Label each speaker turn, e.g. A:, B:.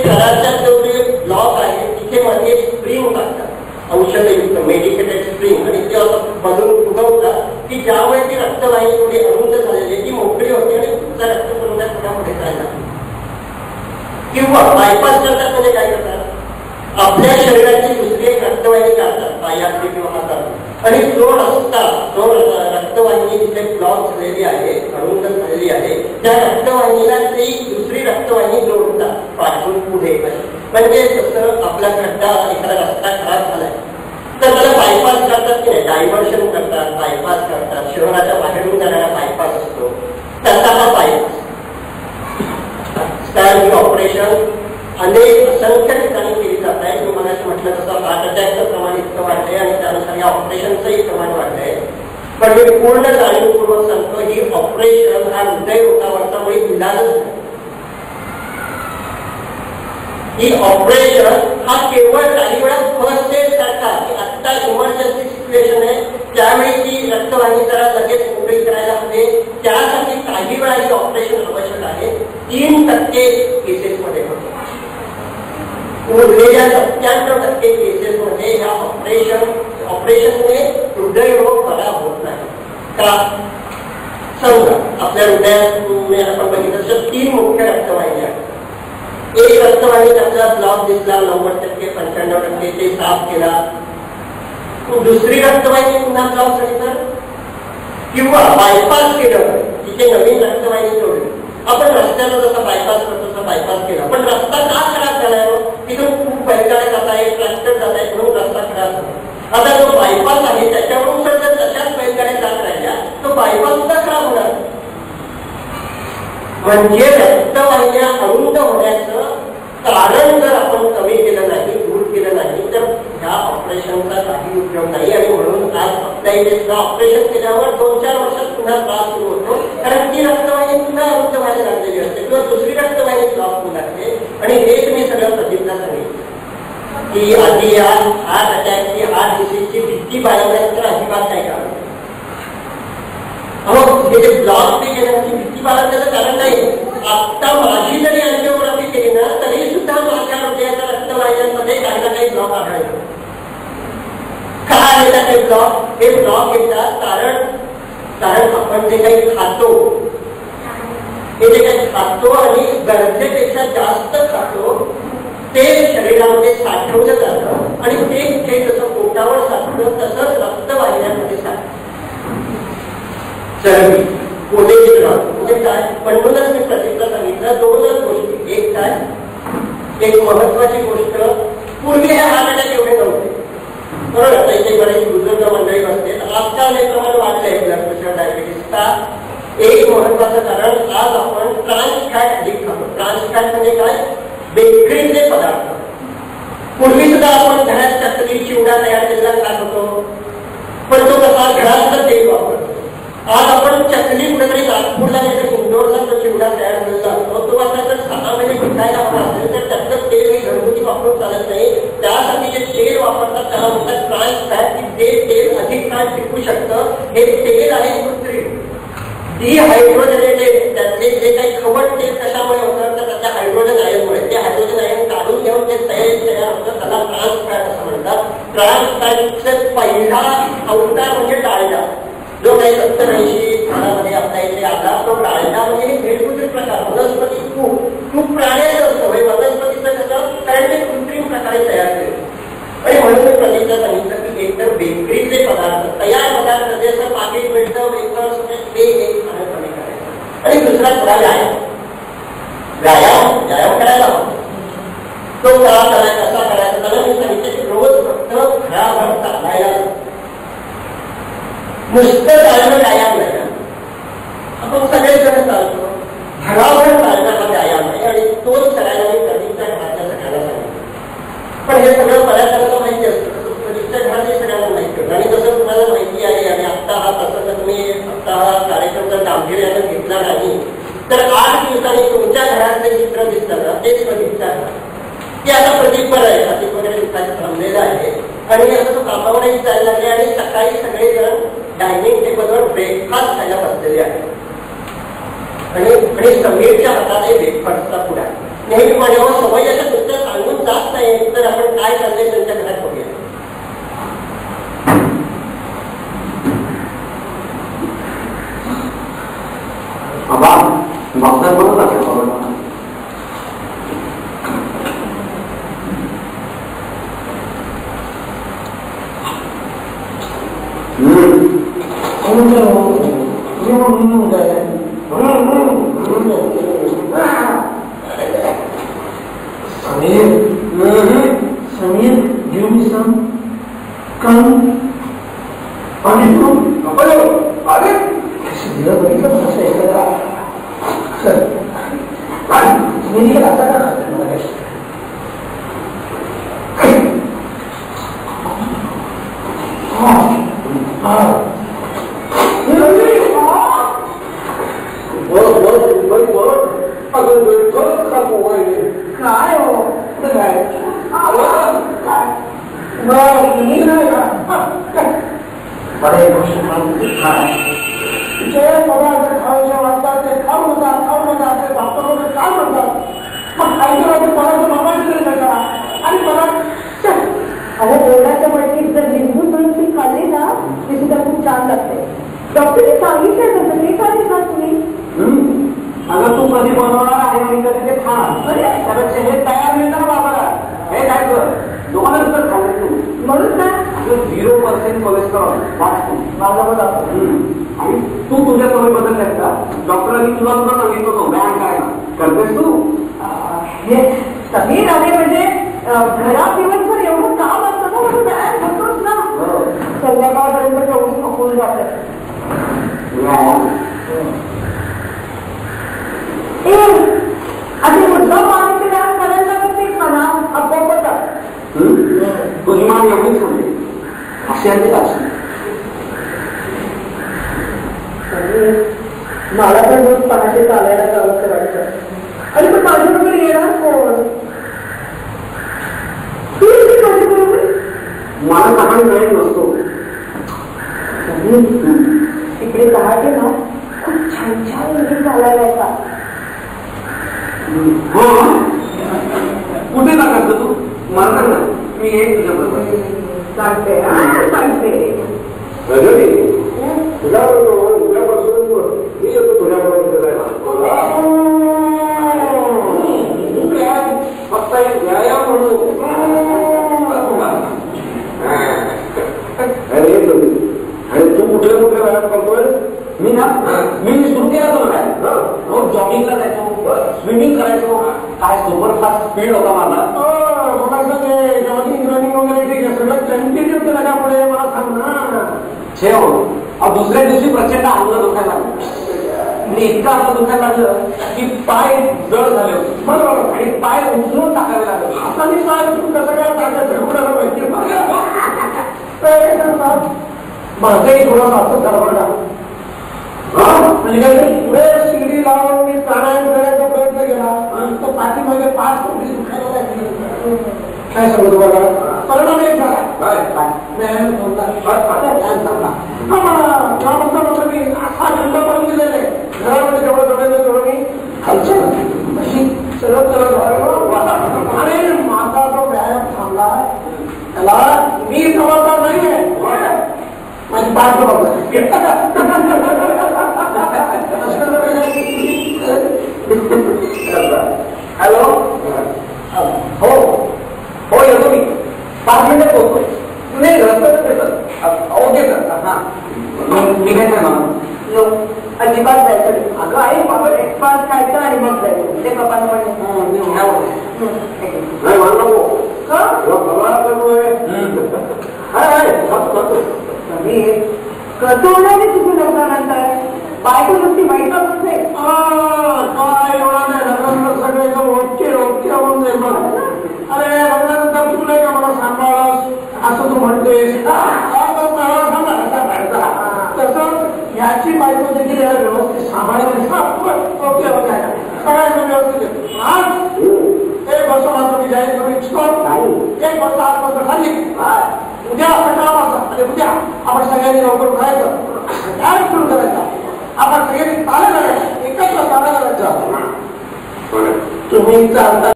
A: घराच्या जेवढे ब्लॉक आहे तिथे मध्ये स्प्रिंग टाकतात, औषधयुक्त मेडिकेटेड स्प्रिंग, आणि ते बलून फुगवतात की ज्यामुळे ती रक्तवाहिनी थोडी अरुंद झालेली ती मोकळी होते आणि तुमचा रक्तपुरवठा थोडा पुढे जायला. किंवा बायपास करतात म्हणजे काय करतात, आपल्या शरीराची दुसरी एक रक्तवाहिनी काढतात पायातली किंवा हातात, आणि जो रक्तवाहिनी तिथे ब्लॉक झालेली आहे, अरुंद झालेली आहे, त्या रक्तवाहिनीला ती दुसरी रक्तवाहिनी जोडतात पाठवून पुढे. म्हणजे जसं आपला खड्डा एखादा रस्ता खराब झालाय तर मला बायपास करतात की नाही, डायव्हर्शन करतात, बायपास करतात, शहराच्या बाहेरून जाणारा बायपास असतो त्याचा हा बायपास. ही ऑपरेशन अनेक असंख्य ठिकाणी केली जात आहे. तुम्हाला म्हटलं तसं हार्ट अटॅकचं प्रमाण इतकं वाढलंय आणि त्यानुसार या ऑपरेशनचंही प्रमाण वाढलंय. पण मी पूर्ण जाणीवपूर्वक सांगतो, ही ऑपरेशन हा हृदयरोगावरचा मुळे इलाजच नाही. ही ऑपरेशन हा केवळ काही वेळा फर्स्ट एड करतात की आता इमर्जन्सी सिच्युएशन आहे त्यावेळी ती रक्तवाहिनी जरा लगेच मोकळी करायला हवे, त्यासाठी काही वेळा ही ऑपरेशन आवश्यक आहे. 3% केसेसमध्ये होते. उरलेल्या 97% केसेसमध्ये ह्या ऑपरेशनने हृदयरोग बरा होत नाही. का? समजा आपल्या हृदयात आपण बघितलं तर 3 मुख्य रक्तवाहिन्या आहेत. एक रक्तवाहिनी त्याचा ब्लॉक दिसला 90%, 95% ते साफ केला. दुसरी रक्तवाहिनी पुन्हा ब्लॉक झाली तर, किंवा बायपास केलं तिथे नवीन रक्तवाहिनी जोडली. आपण रस्त्याला जसा बायपास करतो तसा बायपास केला, पण रस्ता का खराब झालाय? तिथून खूप बैलगाड्या जात आहेत, ट्रॅक्टर जात आहेत म्हणून रस्ता खराब झाला. आता जो बायपास आहे त्याच्यावरून जर तशाच बैलगाड्या जात राहिल्या तो बायपास सुद्धा खराब होणार. म्हणजे रक्तवाहिन्या अरुंद होण्याचं कारण जर आपण कमी केलं नाही, दूर केलं नाही तर ह्या ऑपरेशनचा काही उपयोग नाही. आणि म्हणून आज आपल्या इथे सुद्धा ऑपरेशन केल्यावर 2-4 वर्षात पुन्हा त्रास सुरू होतो, कारण ती रक्तवाहिनी पुन्हा अरुंद व्हायला लागलेली असते किंवा दुसरी रक्तवाहिनी ब्लॉक होऊ लागते. आणि हेच मी सगळं प्रदीपला सांगितलं की आधी या हार्ट अटॅकची, हार्ट डिसीजची भीती बाळगण्यानंतर अजिबात नाही का हे जे ब्लॉक ते केल्याची भीती बाळगण्याचं कारण नाही. आता माझी जरी अँजिओग्राफी केली ना तरी सुद्धा माझ्या हृदयाच्या रक्तवाहिन्यांमध्ये काही ना काही ब्लॉक आढळतो. काय येतात हे ब्लॉक? हे ब्लॉक येतात कारण आपण जे काही खातो, हे जे काही खातो आणि गरजेपेक्षा जास्त खातो ते शरीरामध्ये साठवलं जातं आणि ते जसं पोटावर साठवलं तसंच रक्तवाहिन्यांमध्ये साठवलं. चरबी, कोलेस्ट्रॉल म्हणजे काय? म्हणूनच मी प्रतीकला सांगितलं 2च गोष्टी. एक काय, एक महत्वाची गोष्ट, पूर्वी हे हार्ट अटॅक एवढे नव्हते बरोबर. आता इथे बरेच बुजुर्ग मंडळी असते, आजकाल हे प्रमाण वाढलंय ब्लड प्रेशर, डायबिटीसचा. एक महत्वाचं कारण, आज आपण ट्रान्स फॅट अधिक खातो. ट्रान्स फॅट म्हणजे काय? बेकरीचे पदार्थ. पूर्वी सुद्धा आपण घरात चकली, चिवडा तयार केलेला खात होतो, पण तो कसा घरातलं तेल वापरतो. आज आपण चकली कुठेतरी नागपूरला नाही इंदोरला तो चिवडा तयार केलेला असतो, तो आता जर 6 महिने विकायला हवा असेल तर त्यातलं तेल हे घरगुती वापरून चालत नाही. त्यासाठी जे तेल वापरतात त्याला म्हणतात ट्रान्स फॅट, की जे तेल अधिक काळ टिकू शकतं. हे तेल आहे कृत्रिम, डिहायड्रोजनेटेड. त्यातले जे काही खवट तेल कशामुळे होतं तर त्याच्या हायड्रोजन आयनमुळे. ते हायड्रोजन आयन काढून घेऊन ते तयार होतं, त्याला ट्रान्स फॅट असं म्हणतात. ट्रान्स फॅटचा पहिला अवतार म्हणजे डाळडा, जो काही 70-80 काळामध्ये आपल्या इथे आला. तो डाळडा म्हणजे हे भेटभूत प्रकार, वनस्पती खूप प्राण्याचं असतं. हे वनस्पतीचं कसं, कारण ते कृत्रिम प्रकारे तयार केले. आणि म्हणून मी प्रतीकला सांगितलं की एकतर बेकरीचे पदार्थ, तयार पदार्थ जसं पाकिट मिळतं वेफर्स, ते एक खाणं कमी करायचं. आणि दुसरा थोडा व्यायाम करायला हवा. तो कसा करायचा त्याला मी सांगितलं की रोज फक्त घराभर चालायला. नुसतं चालणं व्यायाम नाही. आपण सगळेजण चालतो, घराभर चालणं हा व्यायाम आहे आणि तोच करायला मी प्रदीपच्या घराच्या सगळ्याला सांगितलं. पण हे सगळं बऱ्याच माहिती असतं, प्रदीपच्या घराने सगळ्यांना माहिती होतं. आणि जसं तुम्हाला माहिती आहे आणि आता हा प्रसंग तुम्ही आता हा कार्यक्रम जर गांभीर्यानं घेतला नाही तर 8 दिवसांनी तुमच्या घरातले चित्र दिसतं ना तेच प्रदीपच्या घरात. ते आता प्रदीप बरं आहे, प्रदीप वगैरे दिवसाचं थांबलेलं आहे आणि असं तो कामावरही जायला लागले. आणि सकाळी सगळेजण डायनिंग टेबलवर ब्रेकफास्ट खायला बसलेले आहे आणि समीरच्या हाताने ब्रेकफास्टचा पुढा. नेहमी माझ्यावर सवय अशा
B: Samir, give me some. Come. अरे दिलं बघितलं कसं एखादा सर तुम्ही असा का काय हो बड़े जे पदार्थ खायचे वाटतात ते खाऊ नका ते डॉक्टर काय म्हणतात मग खायचे पदार्थ मागायचे नका आणि पदार्थ
C: अहो बोर्डाच्या वरती जर लिंबू तळून ती खाल्ली ना ती सुद्धा खूप छान लागते. डॉक्टरने सांगितलं तसं ते खाल्ली का तुम्ही?
B: अगं तू कधी बनवणार आहे मी कधी ते खा त्यापेक्षा हे तयार मिळतं बाबाला हे काय कर दोनच तर खाल्ले तू
C: म्हणून ना
B: 0% कोलेस्ट्रॉल वाचतो माझा आणि तू तुझ्या सवय बदलल्यास का डॉक्टरांनी तुला सुद्धा सांगितलं होतं व्यायाम करायला करतेस तू
C: हे सगळी नव्हे म्हणजे घरात दिवसभर एवढं काम असतं ना म्हणून व्यायाम करतोच ना संध्याकाळपर्यंत तेवढी थकून जाते. आणि मुद्दा मानसिक व्यायाम करायला ते म्हणा आपोआपच
B: तुझी मान एवढीच म्हणते अशी आहे अशी
C: मला पण रोज पहाटे चालायला जावं वाटतं आणि पण माझ्याबरोबर येणार कोण?
B: मला काही वेळ नसतो
C: तिकडे पहाटे ना खूप छान छान मुली चालायला येतात.
B: हो कुठे टाकायचं तू मला सांग ना मी येईन तुझ्या बरोबर
C: सांगते
B: उद्यापासून मी येतो तुझ्याबरोबर फिरायला फक्त एक व्यायाम म्हणून आणि तू कुठले कुठले व्यायाम करतोय? मी ना मी सुरू केला तो रोज जॉगिंगला जायचो स्विमिंग करायचो काय सुपरफास्ट स्पीड होता माझा जॉगिंग रनिंग वगैरे ठीक आहे सगळं कंटिन्यू केलं त्यामुळे मला सांग ना ठेव दुसऱ्या दिवशी प्रचंड अंग दुखायला लागलं आणि इतकं अंग दुखायला लागलं की पाय जड झाले बरोबर आणि पाय उचलून टाकावे लागले हाताने पाय कसं काय टाकायचं एवढं माहिती माझंही थोडं असं गडबडा म्हणजे काय पुढे शिडी लावून मी प्राणायाम करायचा प्रयत्न केला तो पाठीमागे पाच कोटी दुखायला लागले काय सांगू तुम्हाला परिणाम एक झाला मी असा खंड पडून दिलेले घरामध्ये जेवढं जमेल तेवढं मी खालच्या अशी सरळ सरळ अरे माझा जो व्यायाम थांबला त्याला मी जबाबदार नाहीये माझी पाठ जबाबदार हॅलो हो हो येतो मी 5 मिनिटात पोहोचतोय नाही रस्त्यातच येतात ओके सर हा निघायचं ना
C: अजिबात जायचं अगं आई बाबा एक पाच खायचं आणि मग जायचं ते पप्पांना पण
B: नाही म्हणलं
C: कसं होणार नाही तुझ्या लग्नानंतर बायको नुसती माहितच नसते
B: काय एवढा नाही लग्नानंतर सगळे ओके ओके होऊन जाईल बघ अरे लग्नानंतर तू नाही का मला सांभाळस असं तू म्हणतेस तसं ह्याची बायको देखील याला व्यवस्थित सांभाळायला ओके ओके सगळ्यांना व्यवस्थित एक वर्ष माझं मी जाहीर करू इच्छितो एक वर्ष आजपासून खाली उद्या असं काम असं आणि उद्या आपण सगळ्यांनी लवकर उठायचं काय सुरू करायचं आपण सगळ्यांनी चालायला एकत्र चालायला जायचं तुम्ही चालता